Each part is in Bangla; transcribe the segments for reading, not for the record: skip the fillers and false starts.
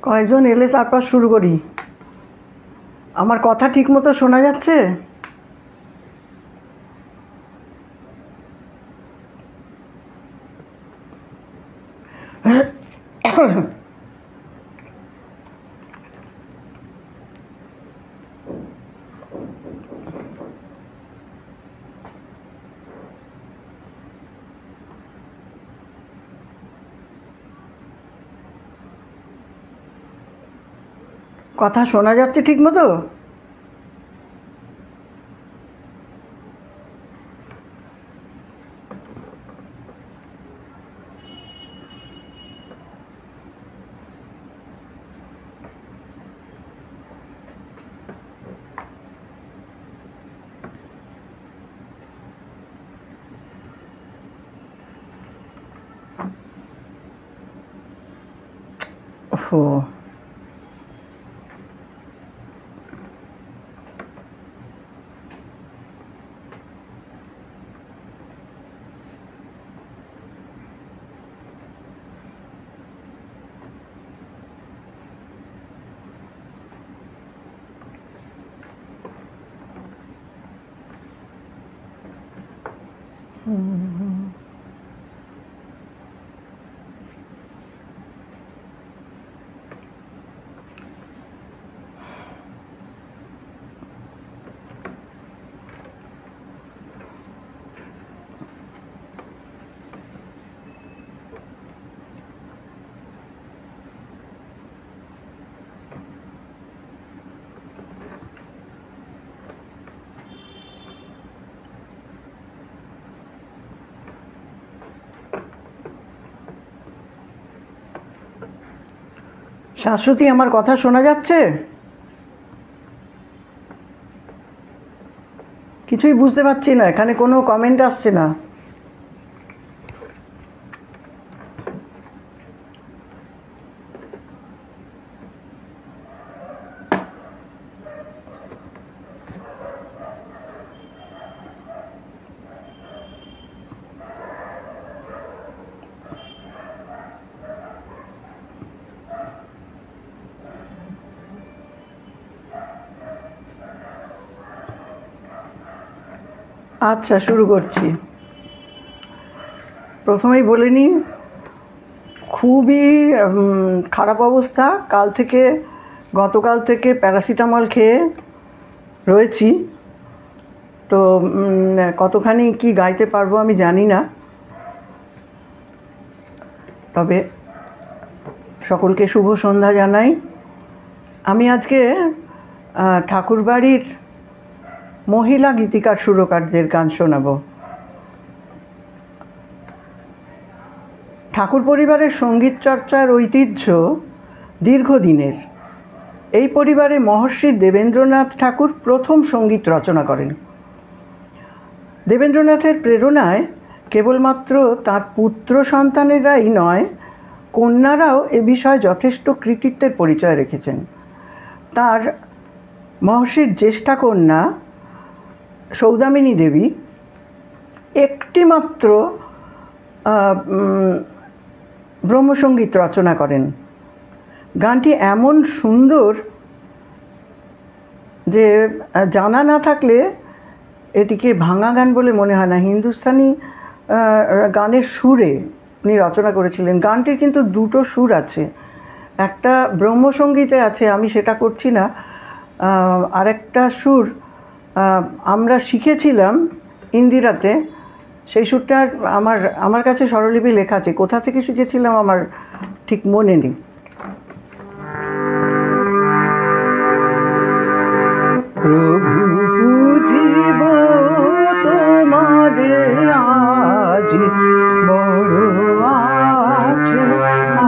কয়েকজন এলে তারপর শুরু করি। আমার কথা ঠিক মতো শোনা যাচ্ছে? কথা শোনা যাচ্ছে ঠিক মতো? ওহো, শাশ্বতী, আমার কথা শোনা যাচ্ছে? কিছুই বুঝতে পারছি না, এখানে কোনো কমেন্ট আসছে না। আচ্ছা, শুরু করছি। প্রথমেই বলে নিই, খুবই খারাপ অবস্থা। গতকাল থেকে প্যারাসিটামল খেয়ে রয়েছি। তো কতখানি কি গাইতে পারবো আমি জানি না, তবে সকলকে শুভ সন্ধ্যা জানাই। আমি আজকে ঠাকুরবাড়ির মহিলা গীতিকার সুরকারদের গান শোনাবো। ঠাকুর পরিবারের সঙ্গীত চর্চার ঐতিহ্য দীর্ঘদিনের। এই পরিবারে মহর্ষি দেবেন্দ্রনাথ ঠাকুর প্রথম সঙ্গীত রচনা করেন। দেবেন্দ্রনাথের প্রেরণায় কেবলমাত্র তাঁর পুত্র সন্তানেরাই নয়, কন্যারাও এ বিষয়ে যথেষ্ট কৃতিত্বের পরিচয় রেখেছেন। তার মহর্ষির জ্যেষ্ঠা কন্যা সৌদামিনী দেবী একটিমাত্র ব্রহ্মসঙ্গীত রচনা করেন। গানটি এমন সুন্দর যে জানা না থাকলে এটিকে ভাঙা গান বলে মনে হয় না। হিন্দুস্তানি গানের সুরে উনি রচনা করেছিলেন। গানটির কিন্তু দুটো সুর আছে, একটা ব্রহ্মসঙ্গীতে আছে, আমি সেটা করছি না। আরেকটা সুর আমরা শিখেছিলাম ইন্দিরাতে, সেই সুরটা আমার কাছে স্বরলিপি লেখা আছে। কোথা থেকে শিখেছিলাম আমার ঠিক মনে নেই। প্রভু বুঝিব তোমারে আজ বড় আছে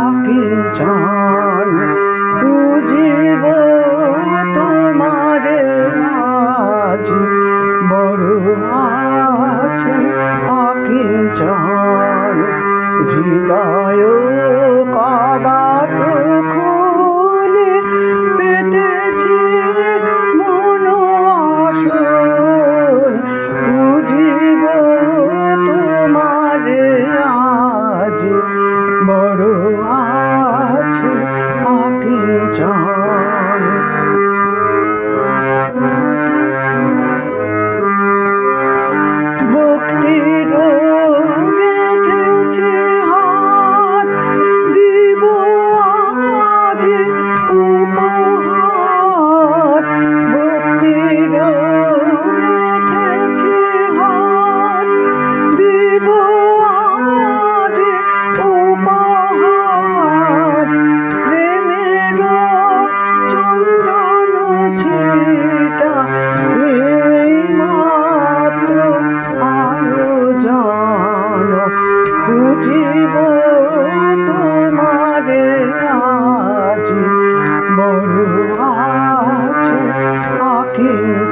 অকিঞ্চন, বুঝিব তোমারে আজ বড় আছে অকিঞ্চন, হৃদয় কবাট খুলে পেতেছি মন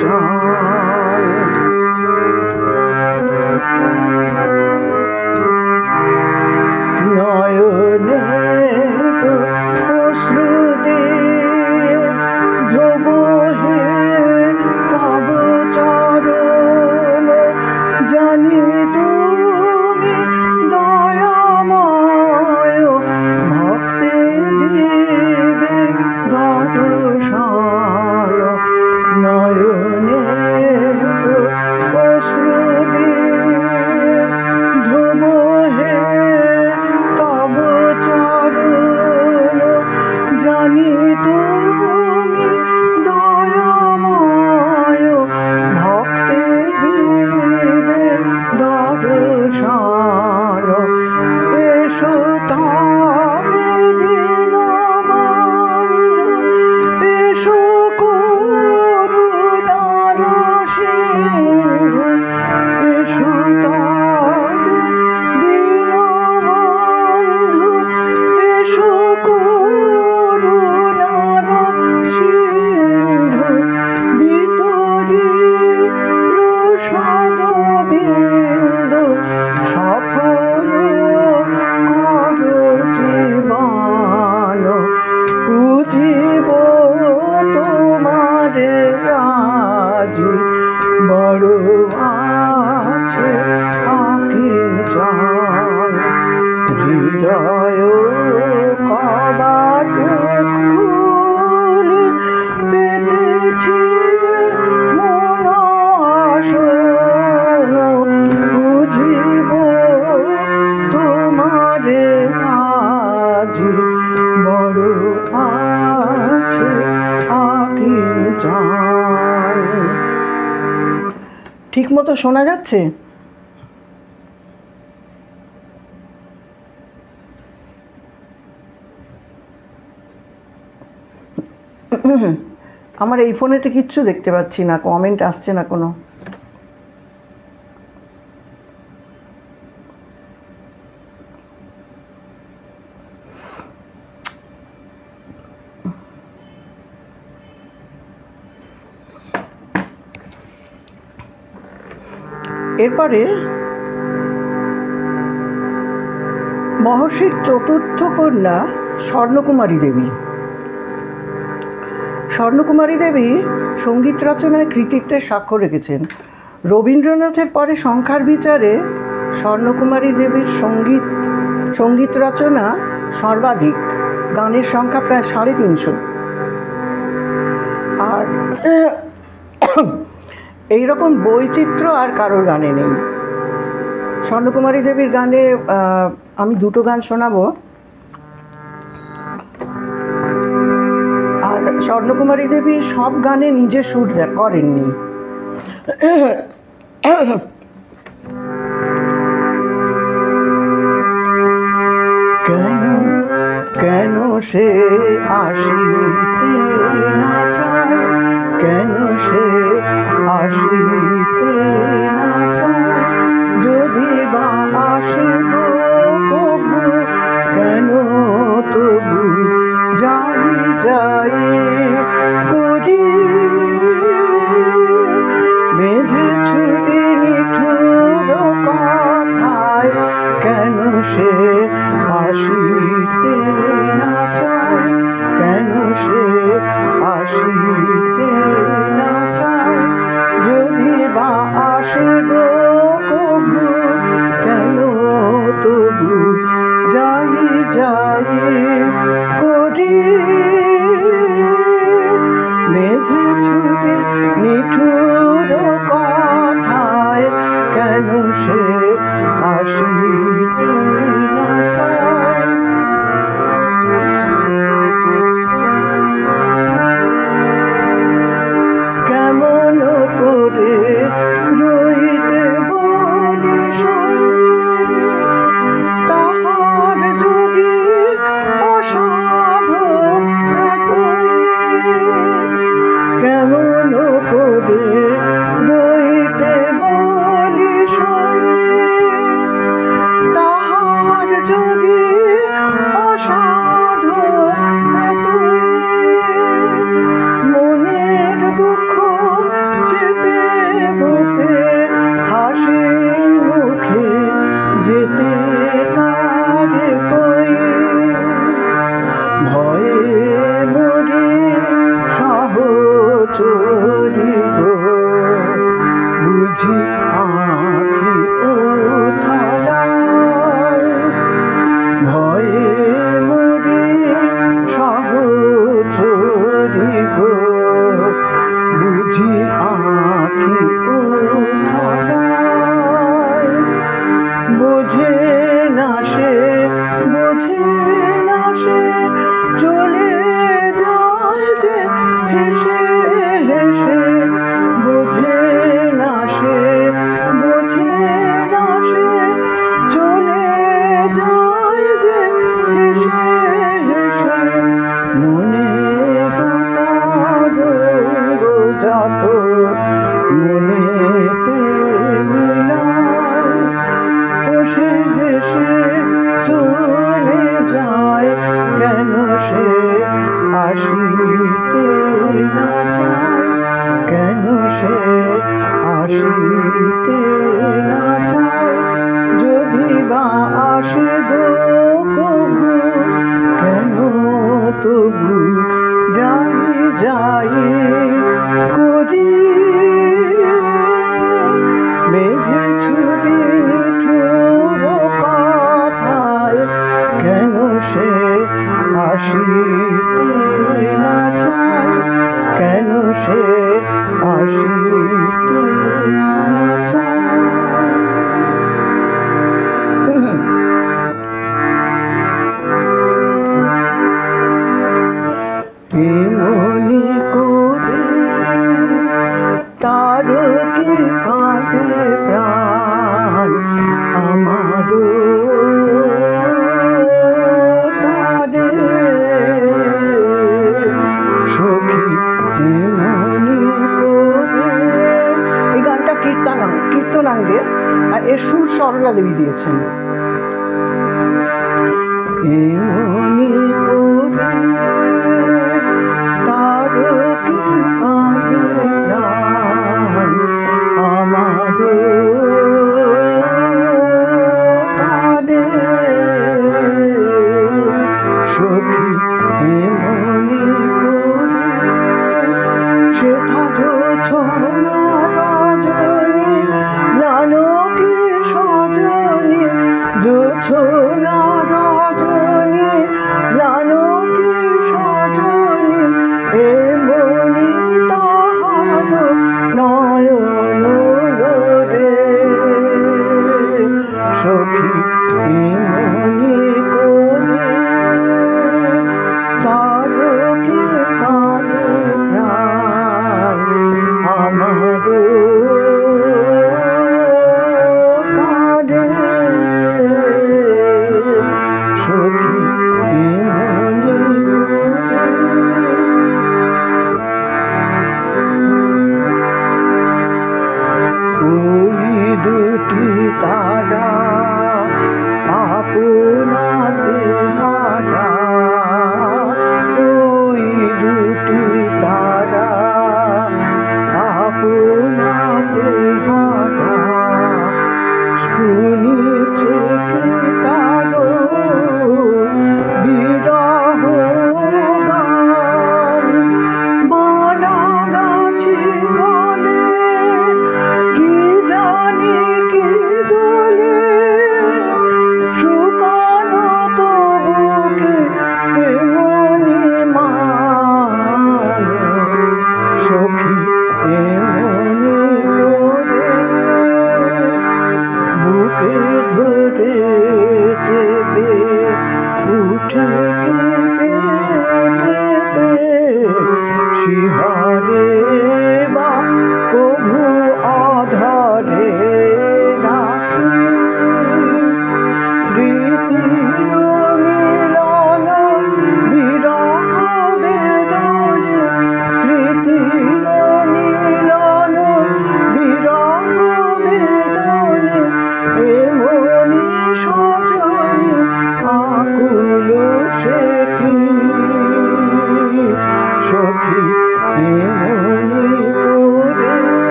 চান। নয়নে অশ্রু দিয়ে ধোবো হে তব চরণ, জানি তুমি দয়াময় ভক্তে দিবে দর্শন। নয়নে অশ্রু দিয়ে ধোবো হে তব চরণ, জানি তুমি দয়াময় ভক্তে দিবে দর্শন। এসো তবে দীনবন্ধু, এসো করুণার সিন্ধু, এসো তবে দীনবন্ধু, এসো করুণার সিন্ধু, ভিতরি প্রসাদ বিন্দু সফল করো জীবন। বুঝিব তোমারে আজি বড় আছে অকিঞ্চন। হৃদয় কবাট খুলে পেতেছি মন আসন। বুঝিব তোমারে আজি বড় আছে অকিঞ্চন। ঠিক মতো শোনা যাচ্ছে? আমার এই ফোনেতে কিচ্ছু দেখতে পাচ্ছি না, কমেন্ট আসছে না কোনো। এরপরে মহর্ষির চতুর্থ কন্যা স্বর্ণকুমারী দেবী। স্বর্ণকুমারী দেবী সঙ্গীত রচনায় কৃতিত্বের স্বাক্ষর রেখেছেন। রবীন্দ্রনাথের পরে সংখ্যার বিচারে স্বর্ণকুমারী দেবীর সঙ্গীত রচনা সর্বাধিক, গানের সংখ্যা প্রায় 350। আর এইরকম বৈচিত্র্য আর কারোর গানে নেই। স্বর্ণকুমারী দেবীর গানে আমি দুটো গান শোনাবো। আর স্বর্ণকুমারী দেবী সব গানে নিজে সুর করেননি। কেন কেন সে আসিতে না চায়, কেন সে আসিতে না চায়, যদি বা আসে গো কবু, কেন তবু যাই যাই করি। বেঁধেছে নিঠুর কথায়, কেন সে আসিতে না চায়, কেন সে আসিতে না চায়, যদি বা আসে গো কবু, কেন ভয়ে মরি সহচরি গো, বুঝি আঁখি উথালায়। ভয়ে মরি সহচরি গো, বুঝি আঁখি উথালায়। বোঝে না সে, বোঝে না সে, চলে যায় যে হেসে হেসে। বোঝে না সে, বোঝে না সে, চলে যায় যে হেসে হেসে। মনে তার যত মনেতে মিলায়, হেসে হেসে চলে যায়, কেন সে আসিতে না চায়, কেন সে আসিতে না চায়। যদি বা আসে গো কবু, কেন তবু যাই যাই করি। মেঘে ছুরি নিঠুর কথায়, কেন সে আসিতে না চায়, কেন সে আসিতে না চায়। এমনি করে তার কি কাঁদে প্রাণ আমারও তারে সখী। এমনি করে, এই গানটা কীর্তনাঙ্গে, আর এর সুর সরলা দেবী দিয়েছেন। এমনি করে তার কি কাঁদে প্রাণ আমারও তারে সখী। এমনি করে সেথা জোছনা রজনী, জানকী সজনী,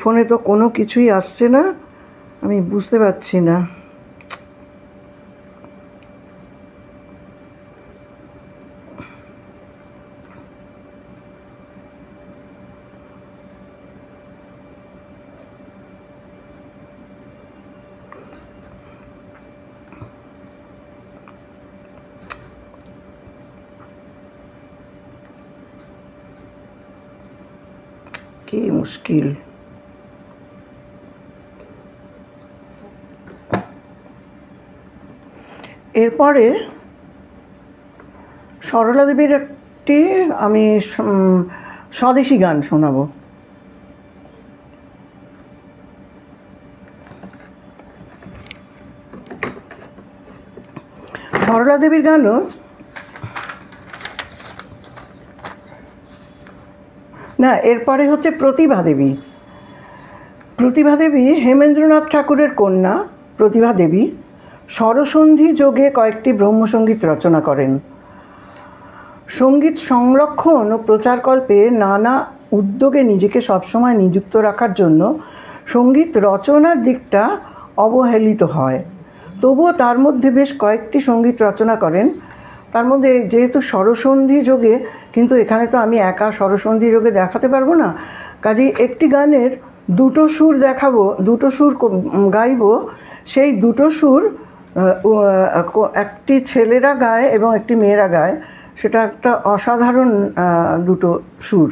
ফোনে তো কোনো কিছুই আসছে না, আমি বুঝতে পারছি না। কি মুশকিল। এরপরে সরলা দেবীর একটি আমি স্বদেশী গান শোনাবো। সরলা দেবীর গানও না, এরপরে হচ্ছে প্রতিভা দেবী। প্রতিভা দেবী হেমেন্দ্রনাথ ঠাকুরের কন্যা প্রতিভা দেবী স্বরসন্ধি যোগে কয়েকটি ব্রহ্মসঙ্গীত রচনা করেন। সঙ্গীত সংরক্ষণ ও প্রচারকল্পে নানা উদ্যোগে নিজেকে সবসময় নিযুক্ত রাখার জন্য সঙ্গীত রচনার দিকটা অবহেলিত হয়। তবুও তার মধ্যে বেশ কয়েকটি সঙ্গীত রচনা করেন। তার মধ্যে যেহেতু স্বরসন্ধি যোগে, কিন্তু এখানে তো আমি একা স্বরসন্ধি যোগে দেখাতে পারবো না, কাজেই একটি গানের দুটো সুর দেখাবো, দুটো সুর গাইবো। সেই দুটো সুর একটি ছেলেরা গায় এবং একটি মেয়েরা গায়। সেটা একটা অসাধারণ দুটো সুর।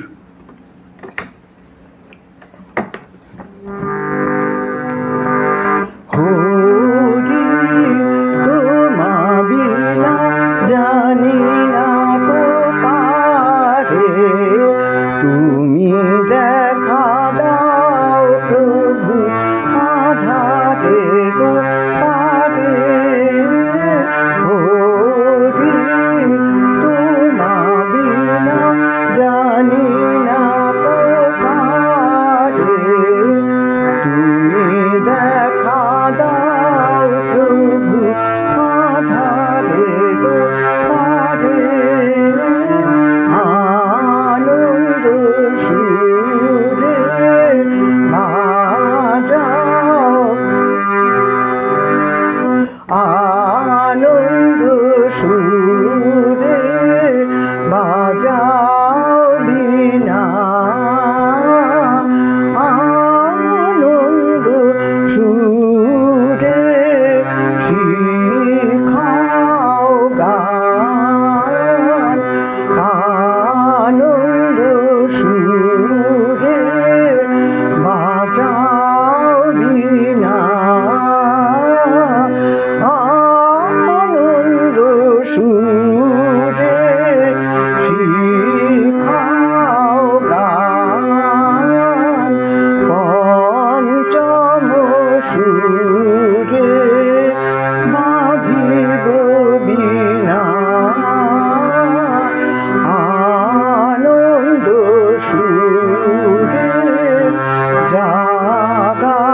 জানি না পারে তুমি দেখা দাও প্রভু আধারে গো পারে, হরি তোমা বিনা জানি না পারে তুমি দেখা দাও প্রভু আধারে গো পারে। আনন্দ সুরে বাজাও, আনন্দ সুরে বাজাও বিনা, আনন্দ সুরে শিখাও গান, আনন্দ সুরে বাজাও বিনা, আনন্দ সুরে শিখাও গান, পঞ্চম সুরে বাঁধিব বিনা, আনন্দ সুরে জাগাও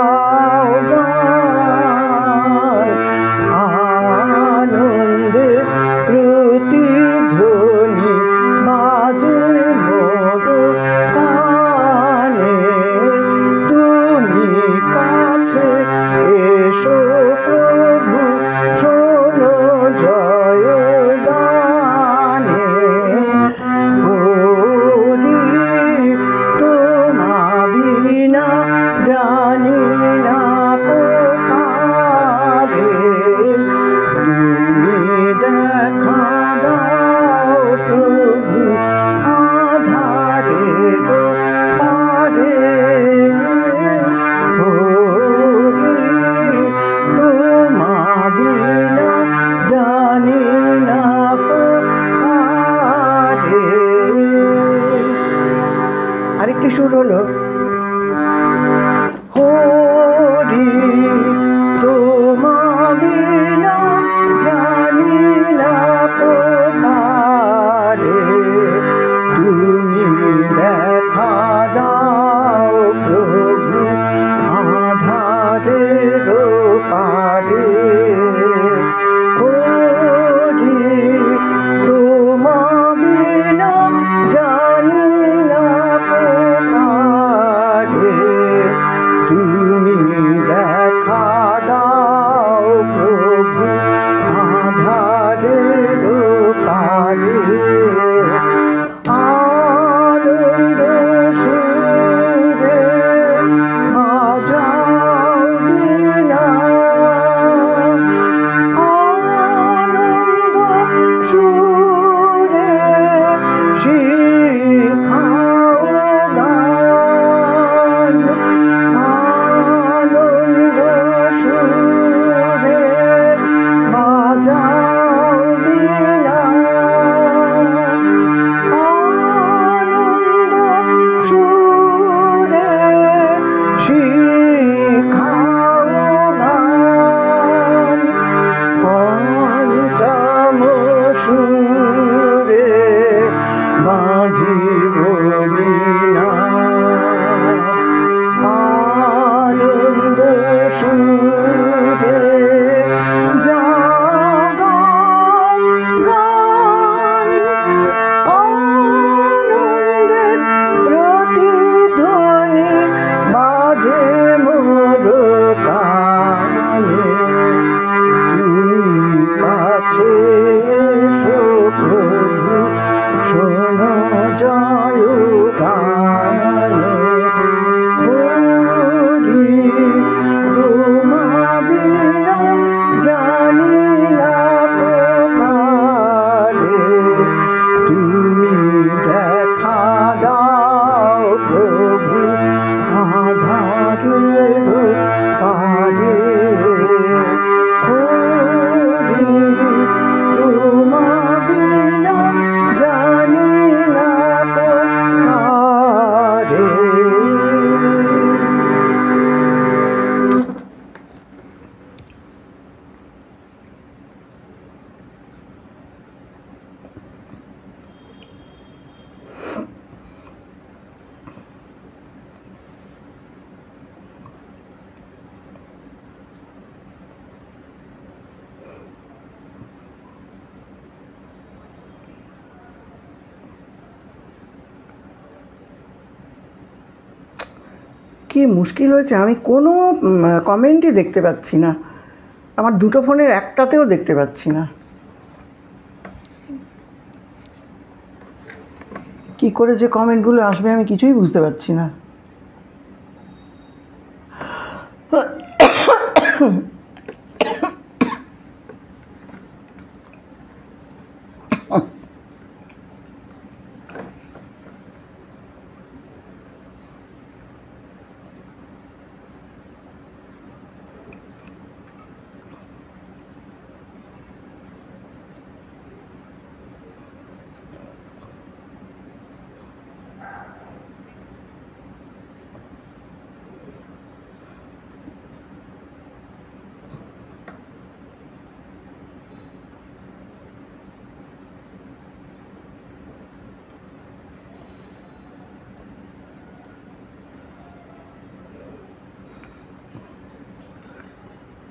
গান, আনন্দে প্রতিধ্বনি বাজে মোর কানে, তুমি কাছে এসো প্রভু শোনো জয় গানে, হরি তোমা বিনা জানি না পারে তুমি দেখা দাও প্রভু আধারে গো পারে, হরি তোমা বিনা জানি না পারে। আরেকটি সুর হলো হরি তোমা বিনা জানি না পারে তুমি দেখা দাও প্রভু আধারে পারে, হরি তোমা বিনা জানি না পারে। জয় গান হরি তোমা বিনা জানি না কোথারে তুমি দেখা দাও প্রভু আধারের পারে হরি তোমা বিনা জানি না কোথারে। কি মুশকিল হয়েছে, আমি কোনো কমেন্টই দেখতে পাচ্ছি না, আমার দুটো ফোনের একটাতেও দেখতে পাচ্ছি না। কি করে যে কমেন্টগুলো আসবে আমি কিছুই বুঝতে পারছি না।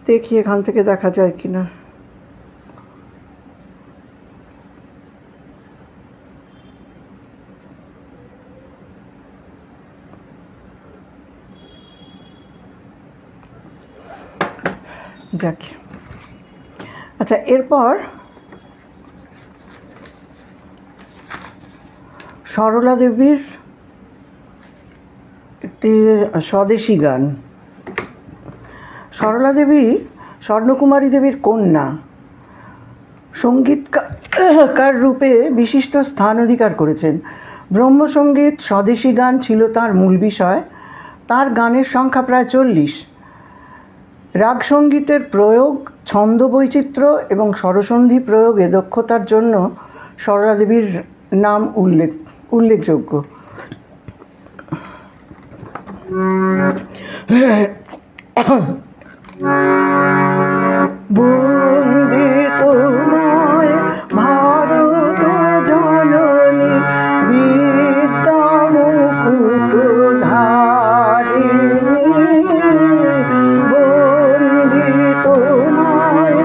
দেখি এখান থেকে দেখা যায় কিনা। যাক, আচ্ছা, এরপর সরলা দেবীর একটি স্বদেশী গান। সরলা দেবী স্বর্ণকুমারী দেবীর কন্যা, সঙ্গীতকার রূপে বিশিষ্ট স্থান অধিকার করেছেন। ব্রহ্মসঙ্গীত, স্বদেশী গান ছিল তার মূল বিষয়। তার গানের সংখ্যা প্রায় 40। রাগ সঙ্গীতের প্রয়োগ, ছন্দ বৈচিত্র্য এবং স্বরসন্ধি প্রয়োগে দক্ষতার জন্য সরলা দেবীর নাম উল্লেখযোগ্য। বন্দে তোমায় ভারত জননী বিদ্যা মুকুট ধারিণী, বন্দে তোমায়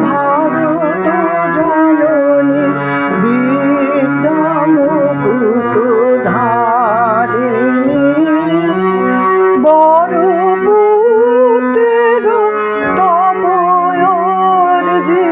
ভারত জননী বিদ্যা মুকুট ধারিণী, বড় পুত্রের তপয়র্জি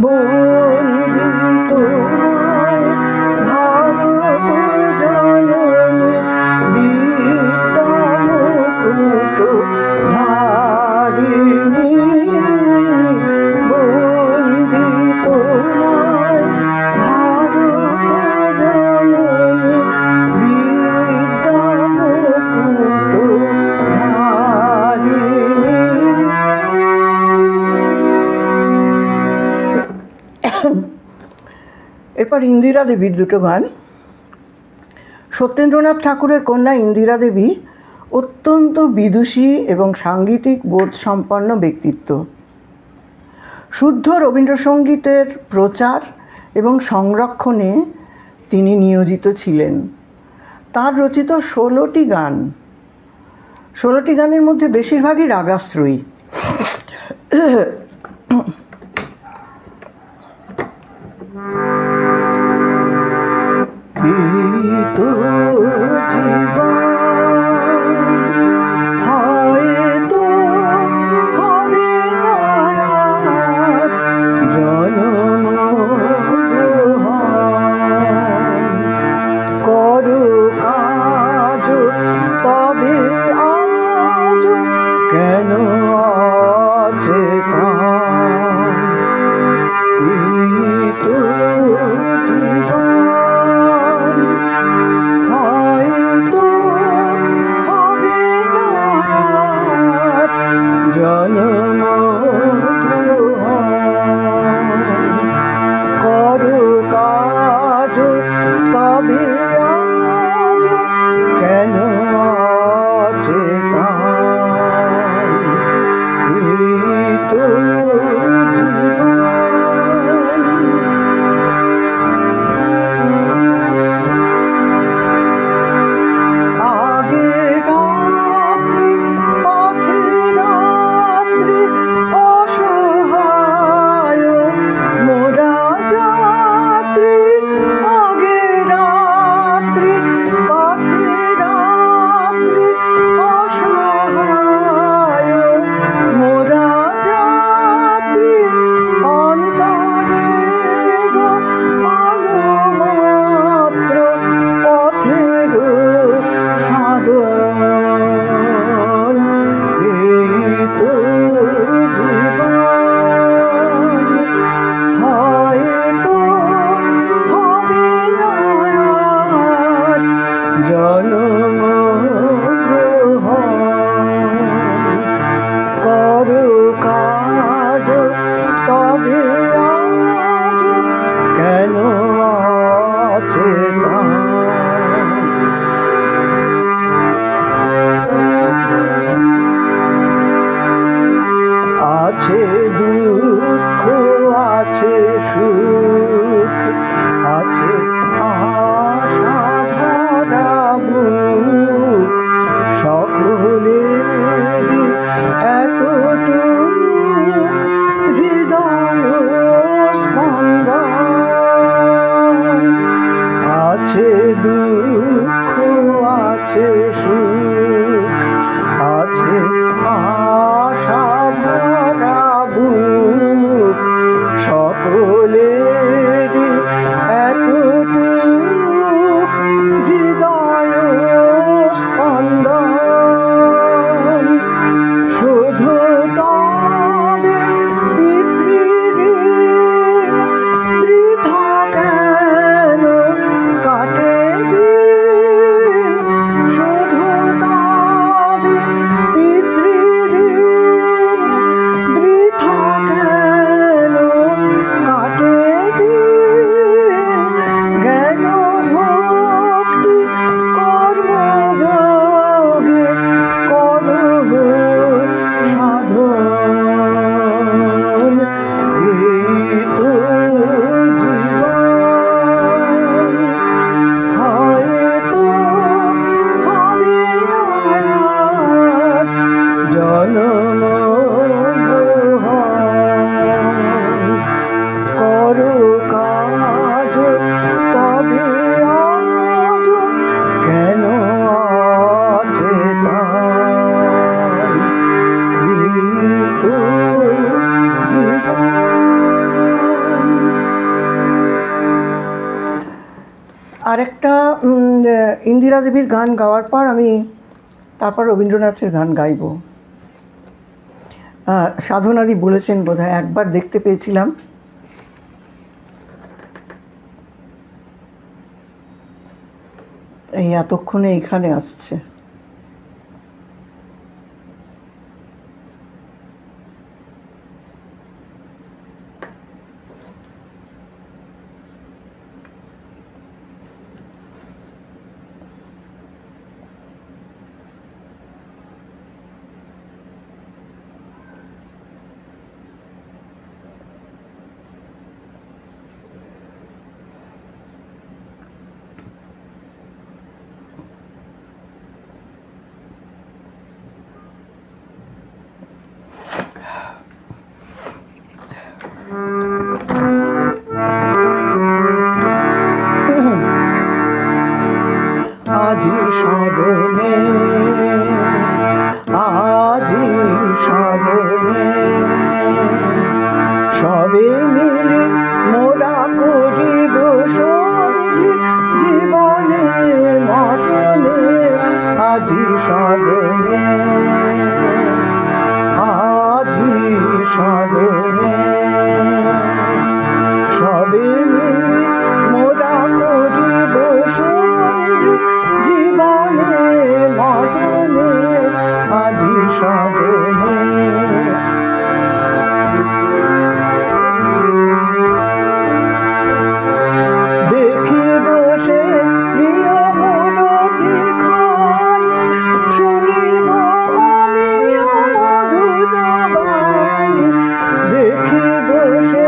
বন্দি তোমায় ভারত জননী বিদ্যা মুকুট ধারিণী, বন্দি তোমায় ভারত জননী বিদ্যা মুকুট ধারিণী। এরপর ইন্দিরা দেবীর দুটো গান। সত্যেন্দ্রনাথ ঠাকুরের কন্যা ইন্দিরা দেবী অত্যন্ত বিদুষী এবং সাংগীতিক বোধ সম্পন্ন ব্যক্তিত্ব। শুদ্ধ রবীন্দ্রসঙ্গীতের প্রচার এবং সংরক্ষণে তিনি নিয়োজিত ছিলেন। তার রচিত 16টি গানের মধ্যে বেশিরভাগই রাগাশ্রয়ী। তো জীবন হয়তো হবে না জনম গ্রহণ, করো কাজ তবে আজ কেন অচেতন। তো জীবন হয়তো হবে না জনম গ্রহণ, করো কাজ তবে আজ কেন অচেতন। তো জীবন জনম গ্রহণ, করো কাজ তবে আজ কেন অচেতন। আছে দুঃখ আছে সুখ, আছে আশা ভরা বুক, সকলেরই এতটুক হৃদয় স্পন্দন। আছে দুঃখ আছে সুখ, আছে আশা ভরা বুক, সকলেরই এতটুক হৃদয় স্পন্দন। শুধু আরেকটা ইন্দিরা দেবীর গান গাওয়ার পর আমি তারপর রবীন্দ্রনাথের গান গাইব। সাধনাদি বলেছেন বোধহয়, একবার দেখতে পেয়েছিলাম। এই এতক্ষণে এখানে আসছে। আজি স্মরণে, আজি স্মরণে, সবে মিলে মোরা করিব সন্ধি, জীবনে মরণে আজি স্মরণে, আজি স্মরণে, সবে মিলে মোরা করিব সন্ধি, জীবনে মরণে আজি স্মরণে। দেখিব সে প্রিয় মূরতি খানি, শুনিব আমিও মধুর বাণী। দেখিব সে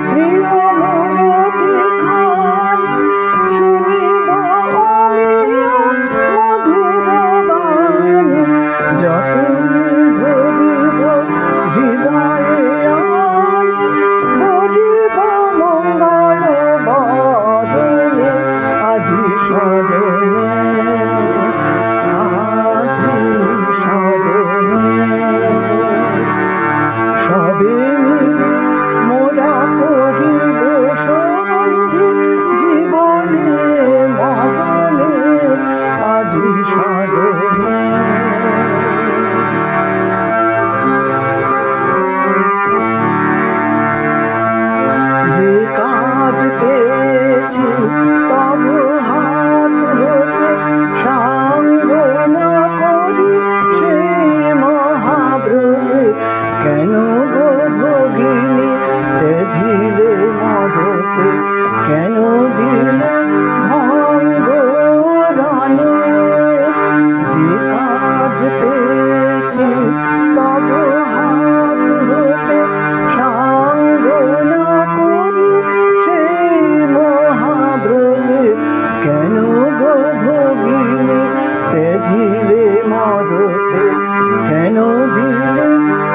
প্রিয় মূরতি খানি, শুনিব আমিও মধুর বাণী। যতনে ধরিব হৃদয়ে আনি, বলিব মঙ্গল বরণে আজি স্মরণে, আজি স্মরণে, সবে মিলে মোরা করিব সন্ধি, জীবনে মরণে আজি স্মরণে। যে কাজ পেয়েছি তব হাত হতে, সাঙ্গ না করি সেই মহাব্রতে। কেন গো ভগিনী তেজিলে মরতে, কেন দিলে ভঙ্গ রানে। যে কাজ পেয়েছি তব হাত হতে, সাঙ্গ না করি সেই মহাব্রতে। কেন গো ভগিনী তেজিলে মরতে, কেন দিলে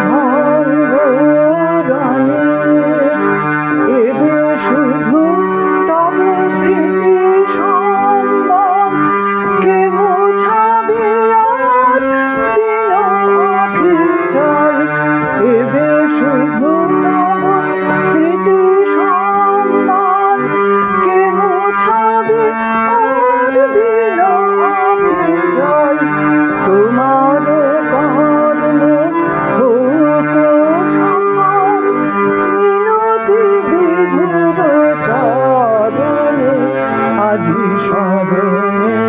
ভঙ্গ রানে। এবে শুধু তব স্মৃতি সম্বল, কে মুছাবে আর দিন আঁখি জল। এবে শুধু তব স্মৃতি সম্বল, কে মুছাবে আর দিন আঁখি জল। তোমার কর্ম হোক সফল, মিনতি বিভুর চরণে আজি স্মরণে,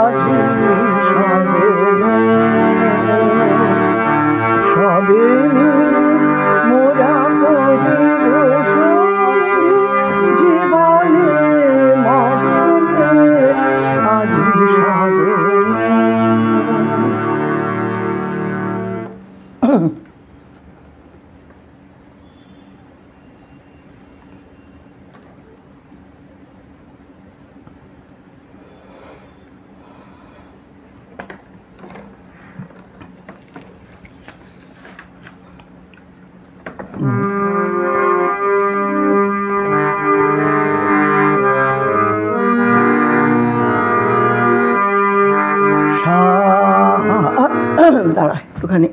আজি স্মরণে, সবে মিলে মোরা করিব সন্ধি, জীবনে মরণে আজি স্মরণে। দাঁড়া একটুখানি,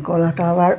গলাটা আবার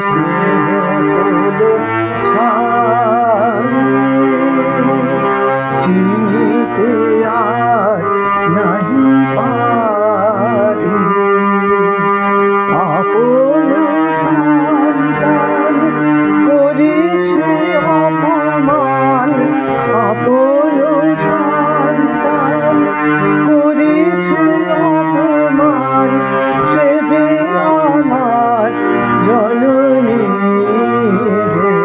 স্নেহ তোলো ছাড়ি চিনিতে আর নাহি পারি আপন সন্তান করেছে অপমান আপন সন্তান করেছে অপমান সে যে আমার জননী রে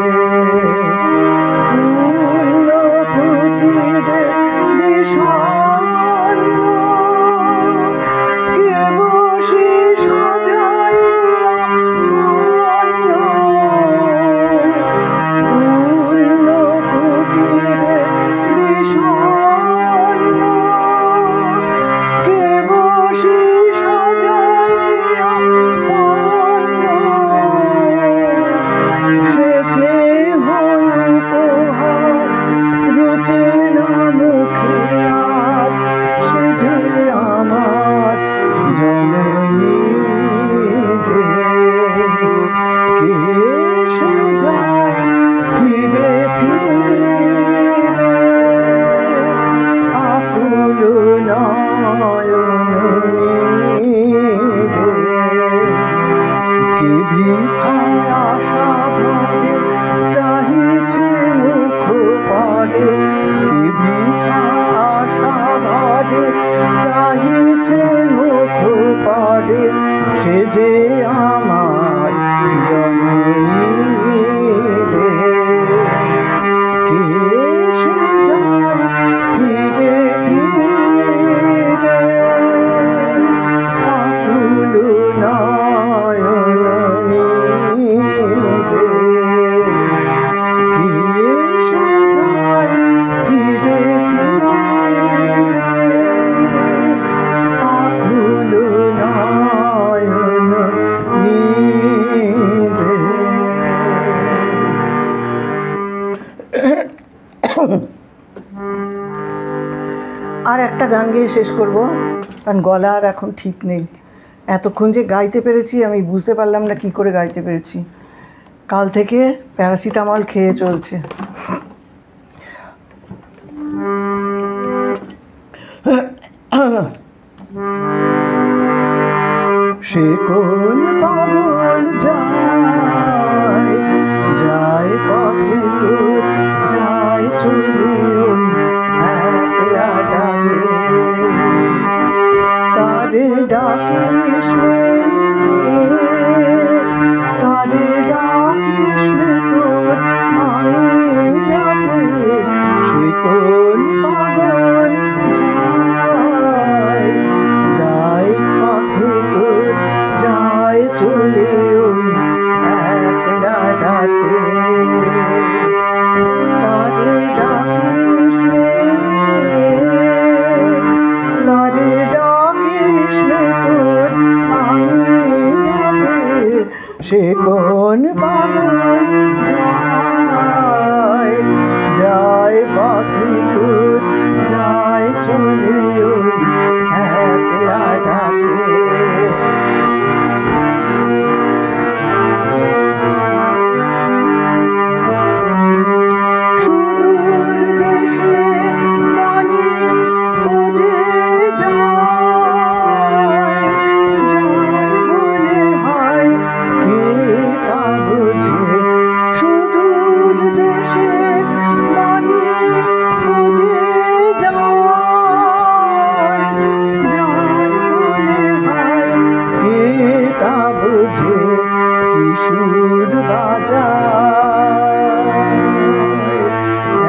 পূর্ণ কুটিরে বিষণ্ণ কে বসে সাজাইয়া অন্ন পূর্ণ কুটিরে বিষণ্ণ কে বসে সাজাইয়া অন্ন সে স্নেহ উপহার রুচে না মুখে আর সে যে আমার জননী রে কে সে যায় ফিরে ফিরে আকুল নয়নী রে কে বৃথায় আশা ভরে চাহিছে মুখ পারে কে বৃথা আশা ভরে চাহিছে মুখ পারে সে যে আমার জননী রে কে সে যায় ফিরে ফিরে আকুল নয়নী রে কে সে যায় ফিরে ফিরে আকুল নয়নী রে। আর একটা গান গেয়ে শেষ করব, কারণ গলা আর এখন ঠিক নেই। এতক্ষণ যে গাইতে পেরেছি আমি বুঝতে পারলাম না কি করে গাইতে পেরেছি। কাল থেকে প্যারাসিটামল খেয়ে চলছে। সে কোন পাগল যায় যায় পথে তোর যায় চলে ওই একলা ডাকে তারে ডাকিস তারে ডাকিস তোর মায়ের ডাকে সে কোন পাগল যায় যায় পথে তোর যায় চলে ওই একলা ডাকে তারে ডাকিস তারে ডাকিস তোর মায়ের ডাকে সে কোন পাগল যায় যায় পথে তোর যায় চলে ওই একলা ডাকে সুদূর দেশে বাণী বুঝে যায় যায় বলে হয় কে তা বুঝে সুদূর দেশের বাণী বুঝে যায় যায় বলে হয় কে তা বুঝে কিশোর বাজায়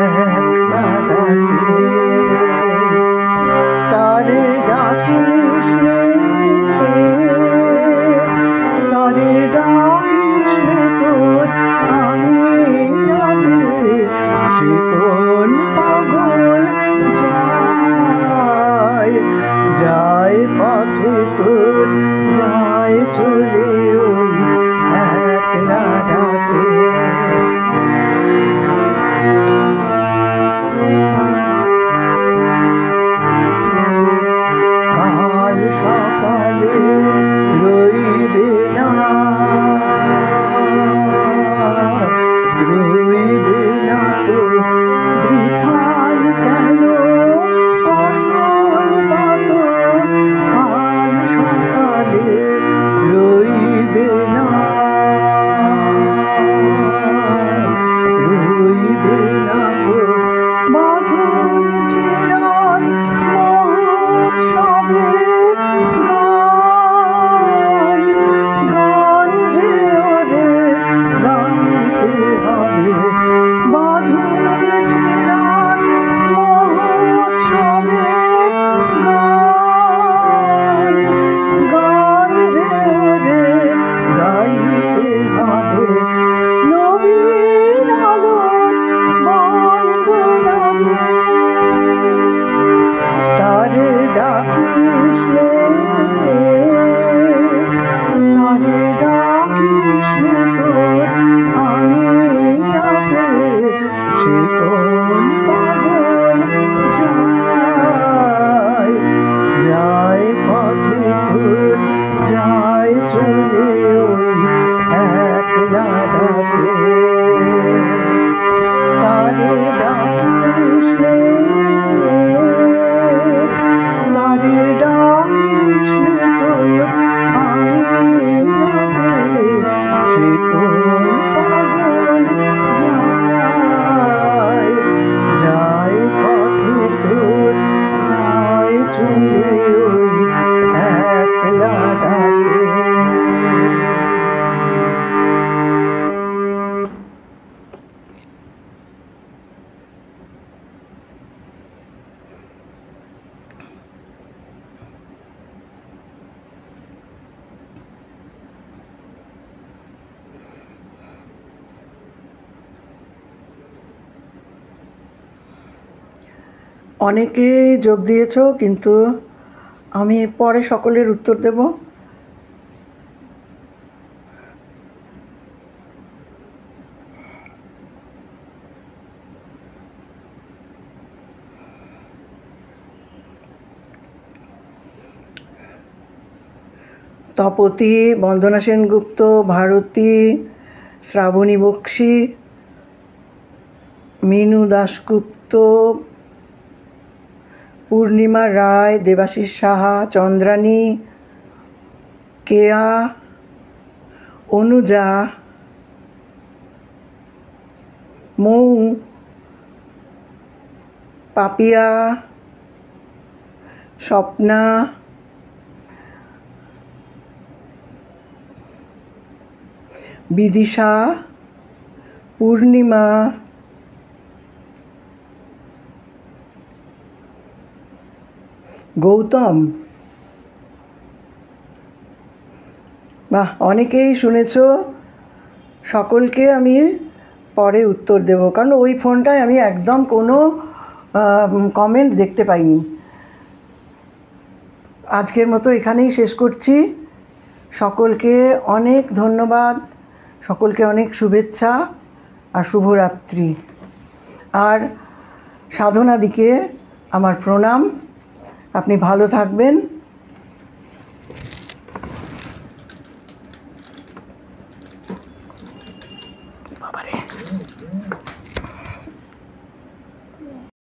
একলা ডাকে তারে ডাকিস তারে ডাকিস তোর আঙিনাতে সে কোন পাগল যায় যায় পথে তোর যায় চলে ওই একলা ডাকে কাল সকালে রইবে না অনেকেই যোগ দিয়েছো, কিন্তু আমি পরে সকলের উত্তর দেব। তপতী, বন্দনা সেনগুপ্ত, ভারতী, শ্রাবণী বক্সী, মিনু দাশগুপ্ত, পূর্ণিমা রায়, দেবাশিস সাহা, চন্দ্রানী, কেয়া, অনুজা, মৌ, পাপিয়া, স্বপ্না, বিদিশা, পূর্ণিমা, গৌতম। বাহ, অনেকেই শুনেছ। সকলকে আমি পরে উত্তর দেব, কারণ ওই ফোনটায় আমি একদম কোনো কমেন্ট দেখতে পাইনি। আজকের মতো এখানেই শেষ করছি। সকলকে অনেক ধন্যবাদ, সকলকে অনেক শুভেচ্ছা আর শুভরাত্রি। আর সাধনাদিকে আমার প্রণাম। আপনি ভালো থাকবেন।